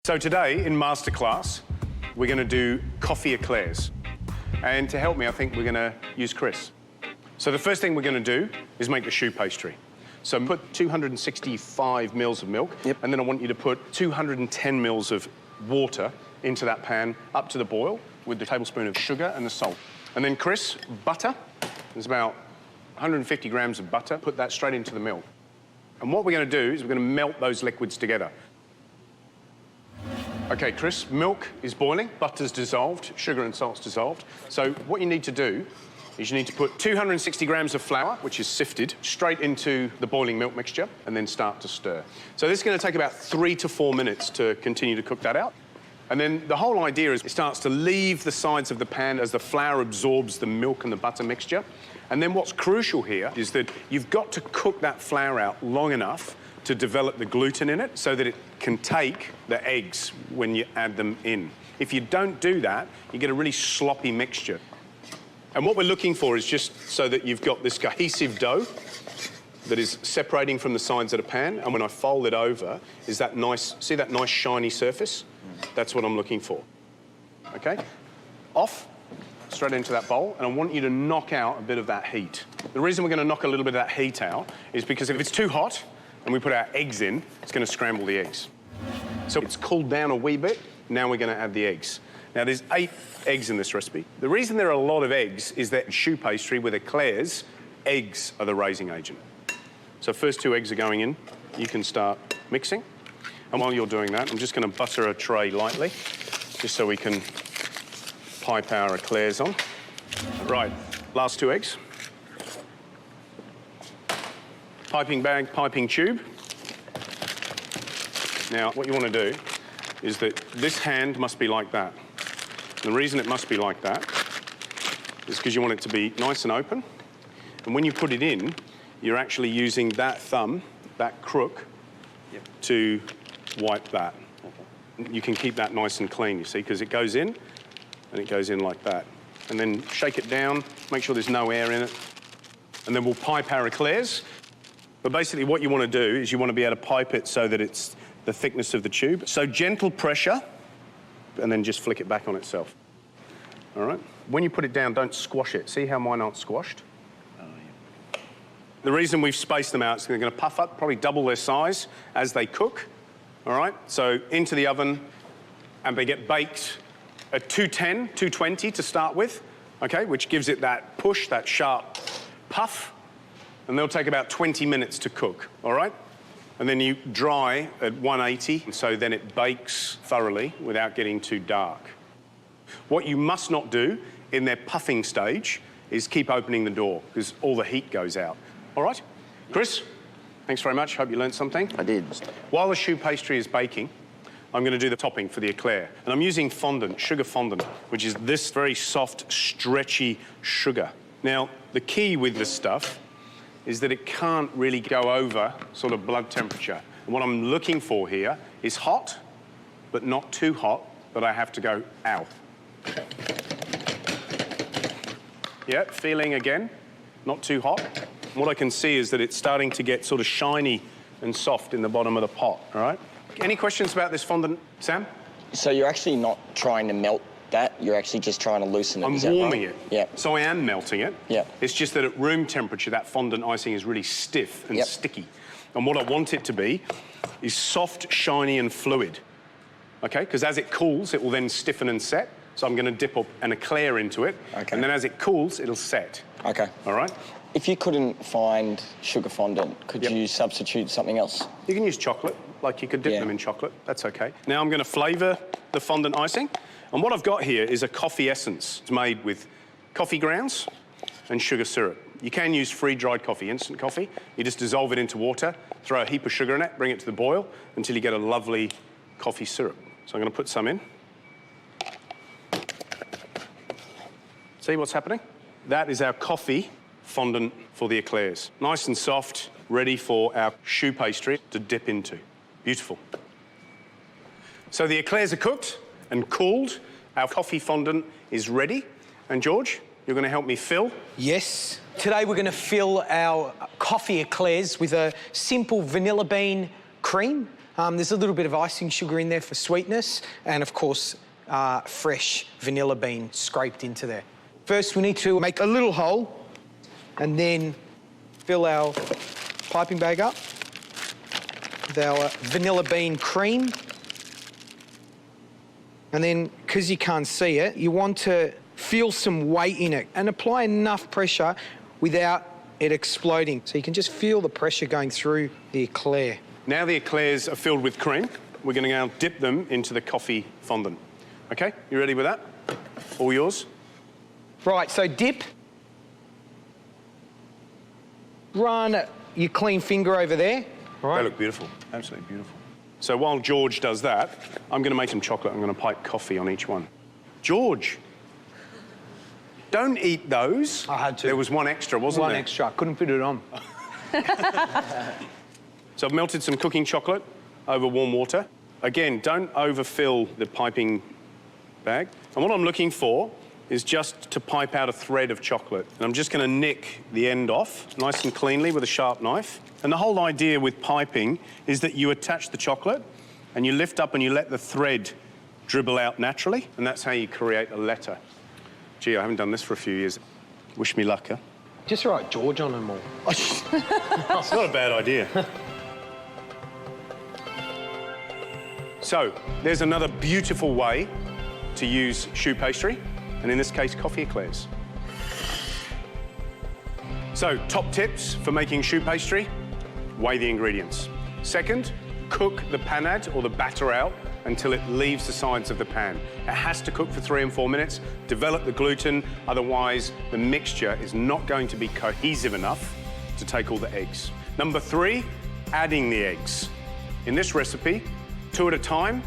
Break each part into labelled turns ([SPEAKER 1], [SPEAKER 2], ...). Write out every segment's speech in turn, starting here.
[SPEAKER 1] So today in Masterclass, we're going to do Coffee Eclairs. And to help me, I think we're going to use Chris. So the first thing we're going to do is make the choux pastry. So put 265 mils of milk, and then I want you to put 210 mils of water into that pan up to the boil with the tablespoon of sugar and the salt. And then Chris, butter. There's about 150 grams of butter. Put that straight into the milk. And what we're going to do is we're going to melt those liquids together. Okay, Chris, milk is boiling, butter's dissolved, sugar and salt's dissolved. So what you need to do is you need to put 260 grams of flour, which is sifted, straight into the boiling milk mixture and then start to stir. So this is going to take about 3 to 4 minutes to continue to cook that out. And then the whole idea is it starts to leave the sides of the pan as the flour absorbs the milk and the butter mixture. And then what's crucial here is that you've got to cook that flour out long enough to develop the gluten in it so that it can take the eggs when you add them in. If you don't do that, you get a really sloppy mixture. And what we're looking for is just so that you've got this cohesive dough that is separating from the sides of the pan, and when I fold it over, is that nice, see that nice shiny surface? That's what I'm looking for. Okay? Off, straight into that bowl, and I want you to knock out a bit of that heat. The reason we're going to knock a little bit of that heat out is because if it's too hot, and we put our eggs in, it's going to scramble the eggs. So it's cooled down a wee bit. Now we're going to add the eggs. Now, there's 8 eggs in this recipe. The reason there are a lot of eggs is that in choux pastry with eclairs, eggs are the raising agent. So first 2 eggs are going in. You can start mixing. And while you're doing that, I'm just going to butter a tray lightly, just so we can pipe our eclairs on. Right, last 2 eggs. Piping bag, piping tube. Now, what you want to do is that this hand must be like that. And the reason it must be like that is because you want it to be nice and open. And when you put it in, you're actually using that thumb, that crook, to wipe that. Okay. You can keep that nice and clean, you see, because it goes in, and it goes in like that. And then shake it down, make sure there's no air in it. And then we'll pipe our eclairs. But basically what you want to do is you want to be able to pipe it so that it's the thickness of the tube. So gentle pressure, and then just flick it back on itself. All right? When you put it down, don't squash it. See how mine aren't squashed? Oh, yeah. The reason we've spaced them out is they're going to puff up, probably double their size as they cook. All right? So into the oven, and they get baked at 210, 220 to start with, okay? Which gives it that push, that sharp puff. And they'll take about 20 minutes to cook, all right? And then you dry at 180, so then it bakes thoroughly without getting too dark. What you must not do in their puffing stage is keep opening the door, because all the heat goes out. All right? Chris, thanks very much. Hope you learned something.
[SPEAKER 2] I did.
[SPEAKER 1] While the choux pastry is baking, I'm going to do the topping for the eclair. And I'm using fondant, sugar fondant, which is this very soft, stretchy sugar. Now, the key with this stuff is that it can't really go over sort of blood temperature. And what I'm looking for here is hot, but not too hot that I have to go, ow. Yeah, feeling again, not too hot. And what I can see is that it's starting to get sort of shiny and soft in the bottom of the pot, all right? Any questions about this fondant, Sam?
[SPEAKER 2] So you're actually not trying to melt that, you're actually just trying to loosen it.
[SPEAKER 1] I'm warming it.
[SPEAKER 2] Yeah.
[SPEAKER 1] So I am melting it.
[SPEAKER 2] Yeah.
[SPEAKER 1] It's just that at room temperature, that fondant icing is really stiff and sticky. And what I want it to be is soft, shiny, and fluid. Okay? Because as it cools, it will then stiffen and set. So I'm going to dip up an eclair into it. Okay. And then as it cools, it'll set. Okay. All right?
[SPEAKER 2] If you couldn't find sugar fondant, could you substitute something else?
[SPEAKER 1] You can use chocolate. Like you could dip them in chocolate. That's okay. Now I'm going to flavour the fondant icing. And what I've got here is a coffee essence. It's made with coffee grounds and sugar syrup. You can use free-dried coffee, instant coffee. You just dissolve it into water, throw a heap of sugar in it, bring it to the boil until you get a lovely coffee syrup. So I'm going to put some in. See what's happening? That is our coffee fondant for the eclairs. Nice and soft, ready for our choux pastry to dip into. Beautiful. So the eclairs are cooked and cooled. Our coffee fondant is ready. And George, you're going to help me fill?
[SPEAKER 3] Yes. Today we're going to fill our coffee eclairs with a simple vanilla bean cream. There's a little bit of icing sugar in there for sweetness, and of course, fresh vanilla bean scraped into there. First, we need to make a little hole and then fill our piping bag up with our vanilla bean cream. And then, because you can't see it, you want to feel some weight in it and apply enough pressure without it exploding. So you can just feel the pressure going through the eclair.
[SPEAKER 1] Now the eclairs are filled with cream, we're going to now dip them into the coffee fondant. OK, you ready with that? All yours?
[SPEAKER 3] Right, so dip. Run your clean finger over there. Right.
[SPEAKER 1] They look beautiful, absolutely beautiful. So while George does that, I'm going to make some chocolate. I'm going to pipe coffee on each one. George, don't eat those.
[SPEAKER 3] I had to.
[SPEAKER 1] There was one extra, wasn't there?
[SPEAKER 3] One extra. I couldn't put it on.
[SPEAKER 1] So I've melted some cooking chocolate over warm water. Again, don't overfill the piping bag. And what I'm looking for is just to pipe out a thread of chocolate. And I'm just going to nick the end off nice and cleanly with a sharp knife. And the whole idea with piping is that you attach the chocolate and you lift up and you let the thread dribble out naturally, and that's how you create a letter. Gee, I haven't done this for a few years. Wish me luck, huh?
[SPEAKER 3] Just write George on them all.
[SPEAKER 1] It's not a bad idea. So, there's another beautiful way to use choux pastry, and in this case, coffee eclairs. So, top tips for making choux pastry: weigh the ingredients. Second, cook the panade or the batter out until it leaves the sides of the pan. It has to cook for 3 and 4 minutes, develop the gluten, otherwise the mixture is not going to be cohesive enough to take all the eggs. Number 3, adding the eggs. In this recipe, 2 at a time.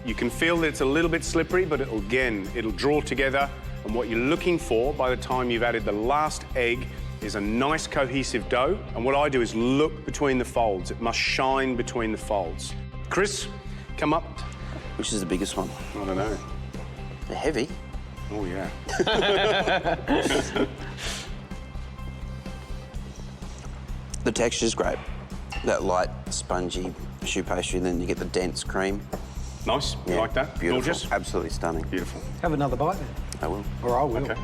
[SPEAKER 1] You can feel that it's a little bit slippery, but it'll draw together, and what you're looking for by the time you've added the last egg is a nice cohesive dough. And what I do is look between the folds. It must shine between the folds. Chris, come up.
[SPEAKER 4] Which is the biggest one?
[SPEAKER 1] I don't know.
[SPEAKER 4] They're heavy.
[SPEAKER 1] Oh, yeah.
[SPEAKER 4] The texture's great. That light, spongy choux pastry, and then you get the dense cream.
[SPEAKER 1] Nice. You like that?
[SPEAKER 4] Beautiful.
[SPEAKER 1] Gorgeous?
[SPEAKER 4] Absolutely stunning.
[SPEAKER 1] Beautiful.
[SPEAKER 3] Have another bite then.
[SPEAKER 4] I will.
[SPEAKER 3] Or I will.
[SPEAKER 1] Okay.